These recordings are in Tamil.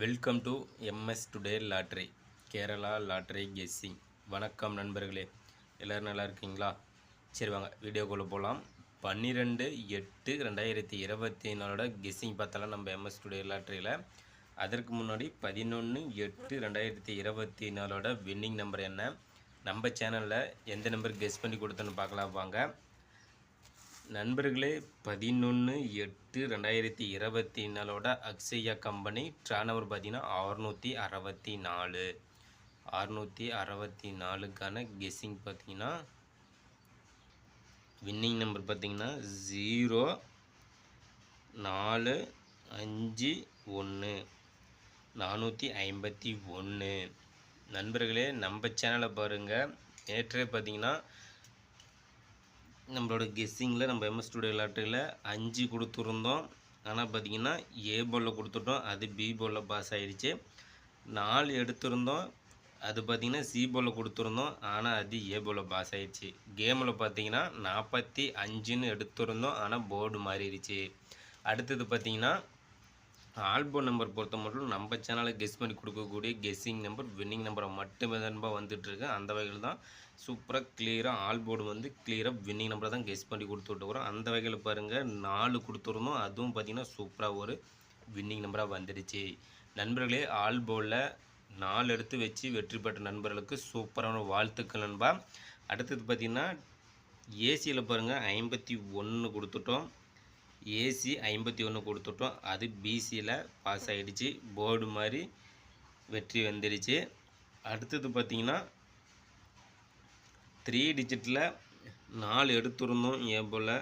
Welcome to MS today lottery Kerala lottery guessing. வணக்கம் நண்பர்களே, எல்லோரும் நல்லா இருக்கீங்களா? சரி வாங்க வீடியோக்குள்ளே போகலாம். 12/8/2024 கெஸ்ஸிங் பார்த்தாலும் நம்ம எம்எஸ் டுடே லாட்ரியில். அதற்கு முன்னாடி 11/8/2024 வின்னிங் நம்பர் என்ன, நம்ம சேனலில் எந்த நம்பர் கெஸ் பண்ணி கொடுத்தோன்னு பார்க்கலாம் வாங்க நண்பர்களே. 11/8/2024 அக்ஷயா கம்பெனி டர்னோவர் பார்த்தீங்கன்னா 664க்கான கெஸ்ஸிங் பார்த்தீங்கன்னா வின்னிங் நம்பர் பார்த்தீங்கன்னா 0451 451. நண்பர்களே, நம்ம சேனலை பாருங்கள். நேற்றே பார்த்தீங்கன்னா நம்மளோட கெஸ்ஸிங்கில் நம்ம எம்எஸ் ஸ்டுடியோ லாட்டரியில் 5 கொடுத்துருந்தோம். ஆனால் பார்த்திங்கன்னா ஏ போலில் கொடுத்துட்டோம், அது பி போலில் பாஸ் ஆகிடுச்சு. 4 எடுத்திருந்தோம், அது பார்த்திங்கன்னா சி போலில் கொடுத்துருந்தோம், ஆனால் அது ஏ போலில் பாஸ் ஆகிடுச்சு. கேமில் பார்த்திங்கன்னா 45ன்னு எடுத்திருந்தோம், ஆனால் போர்டு மாறிடுச்சு. அடுத்தது பார்த்திங்கன்னா ஆல்பம் நம்பர் பொறுத்த மட்டும் நம்ம சேனலை கெஸ் பண்ணி கொடுக்கக்கூடிய கெஸ்ஸிங் நம்பர் வின்னிங் நம்பரை மட்டுமே தான் வந்துட்டுருக்கு. அந்த வகையில் தான் சூப்பராக கிளியராக ஆல்போர்டு கிளியராக வின்னிங் நம்பரை தான் கெஸ் பண்ணி கொடுத்துட்டுருக்குறோம். அந்த வகையில் பாருங்கள் 4 கொடுத்துருந்தோம், அதுவும் பார்த்திங்கன்னா சூப்பராக ஒரு வின்னிங் நம்பராக வந்துடுச்சு. நண்பர்களே, ஆல்போர்டில் 4 எடுத்து வச்சு வெற்றி பெற்ற நண்பர்களுக்கு சூப்பரான வாழ்த்துக்கள் நண்பா. அடுத்தது பார்த்திங்கன்னா ஏசியில் பாருங்கள் 51 கொடுத்துட்டோம், ஏசி 51 கொடுத்துட்டோம், அது பிசியில் பாஸ் ஆகிடுச்சு, போர்டு மாதிரி வெற்றி வந்துடுச்சு. அடுத்தது பார்த்திங்கன்னா 3 டிஜிட்டில் 4 எடுத்துருந்தோம், ஏ போல்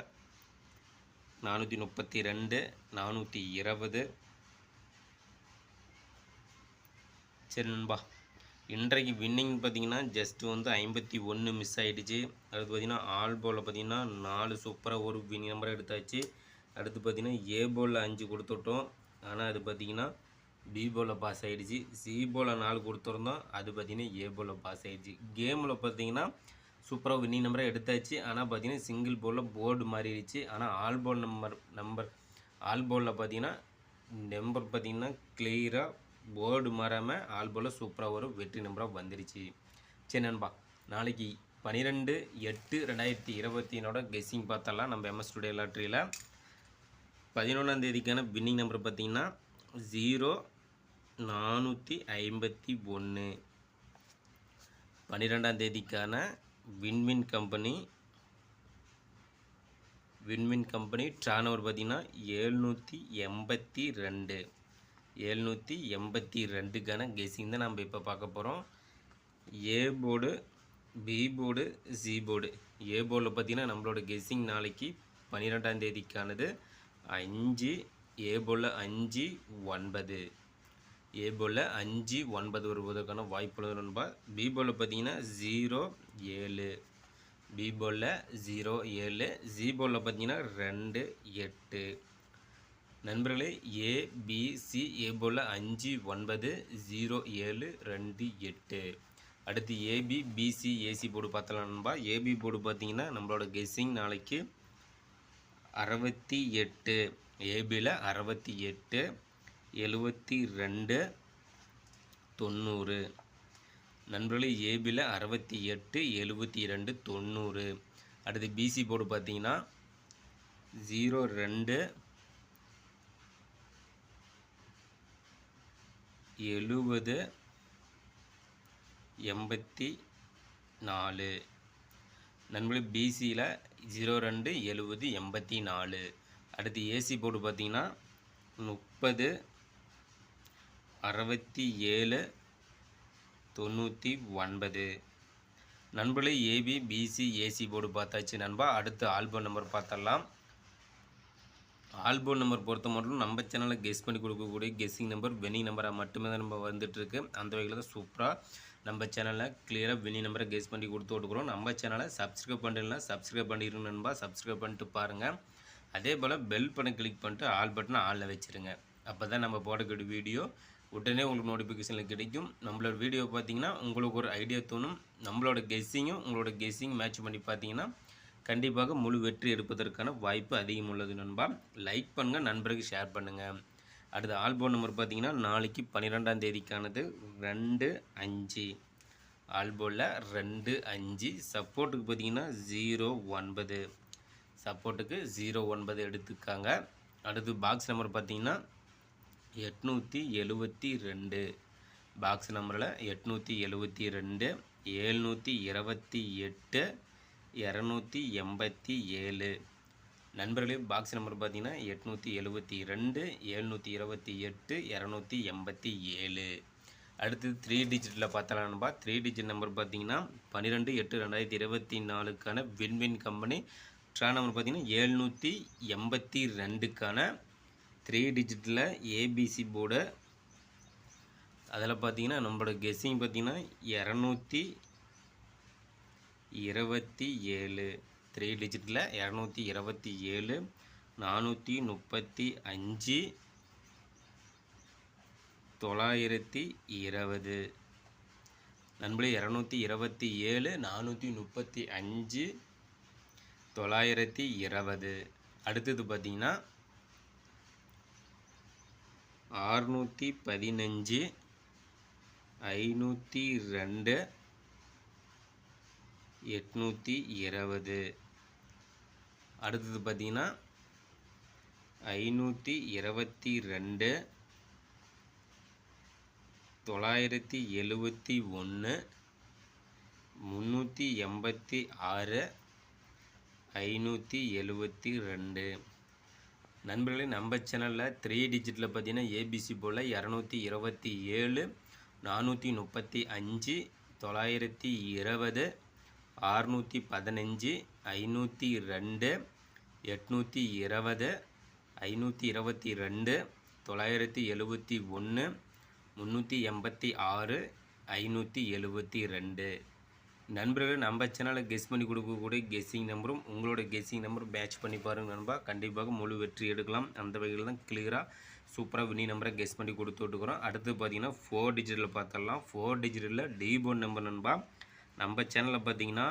432 420. சரி நண்பா, இன்றைக்கு வின்னிங் பார்த்திங்கன்னா ஜஸ்ட்டு 51 மிஸ் ஆகிடுச்சு. அடுத்து பார்த்திங்கன்னா ஆல் போலில் பார்த்திங்கன்னா 4 சூப்பராக ஒரு வின்னிங் நம்பரை எடுத்தாச்சு. அடுத்து பார்த்திங்கன்னா ஏ போலில் 5 கொடுத்துட்டோம், ஆனால் அது பார்த்திங்கன்னா பி போலில் பாஸ் ஆகிடுச்சு. சி போலில் 4 கொடுத்துருந்தோம், அது பார்த்திங்கன்னா ஏ போலில் பாஸ் ஆகிடுச்சு. கேமில் பார்த்திங்கன்னா சூப்பராக வின்னிங் நம்பரை எடுத்தாச்சு, ஆனால் பார்த்திங்கன்னா சிங்கிள் போலில் போர்டு மாறிடுச்சு. ஆனால் ஆல் போல் ஆல் போலில் பார்த்திங்கன்னா நம்பர் பார்த்திங்கன்னா கிளியராக போர்டு மாறாமல் ஆல் போலில் சூப்பராக ஒரு வெற்றி நம்பராக வந்துடுச்சு. சரி நண்பா, நாளைக்கு 12/8/2024 கெஸ்ஸிங் பார்த்தலாம் நம்ம எம்எஸ் டுடே லாட்ரியில். 11ஆம் தேதிக்கான வின்னிங் நம்பர் பார்த்திங்கன்னா 0451. 12ஆம் தேதிக்கான வின்வின் கம்பெனி டர்னோவர் பார்த்திங்கன்னா 782க்கான கெஸ்ஸிங் தான் நம்ம இப்போ பார்க்க போகிறோம். A board, B board, C board. A போர்டில் பார்த்திங்கன்னா நம்மளோட கெஸ்ஸிங் நாளைக்கு 12ஆம் தேதிக்கானது 5, ஏ போலில் 5 9, ஏ போலில் 5 9 வருவதற்கான வாய்ப்புள்ளது நண்பா. பி போலில் பார்த்தீங்கன்னா 0 7, பி போலில் 0 7, சி போலில் பார்த்தீங்கன்னா 2 8. நண்பர்களே, ஏ பி சி ஏ போலில் 5 9 0 7 2 8. அடுத்து ஏபி பிசி ஏசி போர்டு பார்த்தலாம் நண்பா. ஏபி போர்டு பார்த்தீங்கன்னா நம்மளோட கெஸ்ஸிங் நாளைக்கு 68, ஏபியில் 68 72 90. நண்பர்களே, ஏபியில் 68 72 90. அடுத்து பிசி போர்டு பார்த்தீங்கன்னா 02 70 84. நண்பர்களே, பிசியில் 02 70 84. அடுத்து ஏசி போர்டு பார்த்திங்கன்னா 30 67 99. நண்பர்களே, ஏபி பிசி ஏசி போர்டு பார்த்தாச்சு நண்பா. அடுத்து ஆல்பம் நம்பர் பார்த்தரலாம். ஆல்பம் நம்பர் பொறுத்த மட்டும் நம்ம சேனலில் கெஸ் பண்ணி கொடுக்கக்கூடிய கெஸ்ஸிங் நம்பர் வின்னிங் நம்பராக மட்டுமே தான் நம்ம வந்துட்டுருக்கு. அந்த வகையில் தான் சூப்பராக நம்ம சேனலில் கிளியராக வின்னிங் நம்பரை கெஸ் பண்ணி கொடுத்து விட்டுக்கிறோம். நம்ம சேனலை சப்ஸ்கிரைப் பண்ணிடலாம், சப்ஸ்கிரைப் பண்ணிடுங்க நண்பா. சப்ஸ்கிரைப் பண்ணிட்டு பாருங்கள். அதே போல் பெல் பட்டன் கிளிக் பண்ணிட்டு ஆல் பட்டனை ஆளில் வச்சுருங்க. அப்போ தான் நம்ம போடக்கூடிய வீடியோ உடனே உங்களுக்கு நோட்டிஃபிகேஷனில் கிடைக்கும். நம்மளோட வீடியோ பார்த்திங்கன்னா உங்களுக்கு ஒரு ஐடியா தோணும். நம்மளோட கெஸ்ஸிங்கும் உங்களோட கெஸ்ஸிங் மேட்ச் பண்ணி பார்த்தீங்கன்னா கண்டிப்பாக முழு வெற்றி எடுப்பதற்கான வாய்ப்பு அதிகம் உள்ளது நண்பா. லைக் பண்ணுங்கள், நண்பருக்கு ஷேர் பண்ணுங்கள். அடுத்து ஆல்போர்ட் நம்பர் பார்த்தீங்கன்னா நாளைக்கு 12ஆம் தேதிக்கானது 2-5. ஆல்போர்டில் 2-5. சப்போர்ட்டுக்கு பார்த்தீங்கன்னா 0-9. சப்போர்ட்டுக்கு 0-9 எடுத்துக்காங்க. அடுத்து பாக்ஸ் நம்பர் பார்த்தீங்கன்னா 872. பாக்ஸ் நம்பரில் 872, 728, 287. நண்பர்களே பாக்ஸ் நம்பர் பார்த்தீங்கன்னா 872, 728, 287. அடுத்தது 3 டிஜிட்டில் பார்த்தலாம்ப்பா. 3 டிஜிட் நம்பர் பார்த்தீங்கன்னா 12/8/2024க்கான வின்வின் கம்பெனி ட்ரா நம்பர் பார்த்தீங்கன்னா 782க்கான 3 டிஜிட்டில் ஏபிசி போர்டு. அதில் பார்த்தீங்கன்னா நம்மளோட கெஸ்ஸிங் பார்த்தீங்கன்னா 227. 3 டிஜிட்டில் 227, 435, 920. நண்பர்களே 227, 435, 920. அடுத்தது பார்த்தீங்கன்னா 615, 502, 820. அடுத்தது பார்த்தீங்கன்னா 522, 971, 386, 572. நண்பர்களே நம்ம சேனலில் 3 டிஜிட்டில் பார்த்தீங்கன்னா ஏபிசி போல் 227, 435, 920, 615, 502, 820, 522, 971, 386, 572. நண்பர்கள் நம்ம சேனலை கெஸ் பண்ணி கொடுக்கக்கூடிய கெஸ்ஸிங் நம்பரும் உங்களோட கெஸ்ஸிங் நம்பரும் மேட்ச் பண்ணி பாருங்கள் நண்பா. கண்டிப்பாக முழு வெற்றி எடுக்கலாம். அந்த வகையில் தான் கிளியராக சூப்பராக வினி நம்பரை கெஸ் பண்ணி கொடுத்துட்டுருக்குறோம். அடுத்து பார்த்தீங்கன்னா 4 டிஜிட்டில் பார்த்துடலாம். 4 டிஜிட்டில் டீபோர்ட் நம்பர் நண்பா. நம்ம சேனலில் பார்த்தீங்கன்னா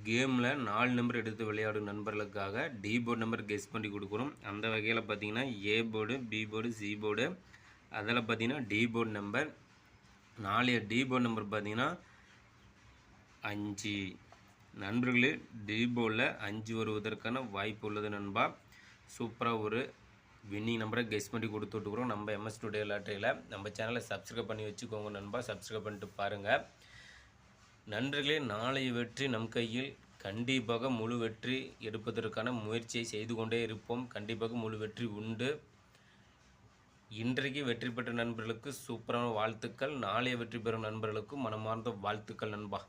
கேமில் 4 நம்பர் எடுத்து விளையாடும் நண்பர்களுக்காக டீபோர்ட் நம்பர் கெஸ் பண்ணி கொடுக்குறோம். அந்த வகையில் பார்த்தீங்கன்னா A board, B board, C board. அதில் பார்த்தீங்கன்னா டீபோர்ட் நம்பர் 4. டீபோர்ட் நம்பர் பார்த்தீங்கன்னா 5. நண்பர்களே டீபோர்டில் 5 வருவதற்கான வாய்ப்பு உள்ளது நண்பா. சூப்பராக ஒரு வின்னிங் நம்பரை கெஸ் பண்ணி கொடுத்துட்ருக்குறோம் நம்ம எம்எஸ் டுடே லாட்டரியில். நம்ம சேனலை சப்ஸ்கிரைப் பண்ணி வச்சுக்கோங்க நண்பா. சப்ஸ்கிரைப் பண்ணிட்டு பாருங்கள் நண்பர்களே. நாளைய வெற்றி நம் கையில். கண்டிப்பாக முழு வெற்றி எடுப்பதற்கான முயற்சியை செய்து கொண்டே இருப்போம். கண்டிப்பாக முழு வெற்றி உண்டு. இன்றைக்கு வெற்றி பெற்ற நண்பர்களுக்கு சூப்பரான வாழ்த்துக்கள். நாளைய வெற்றி பெறும் நண்பர்களுக்கும் மனமார்ந்த வாழ்த்துக்கள் நண்பா.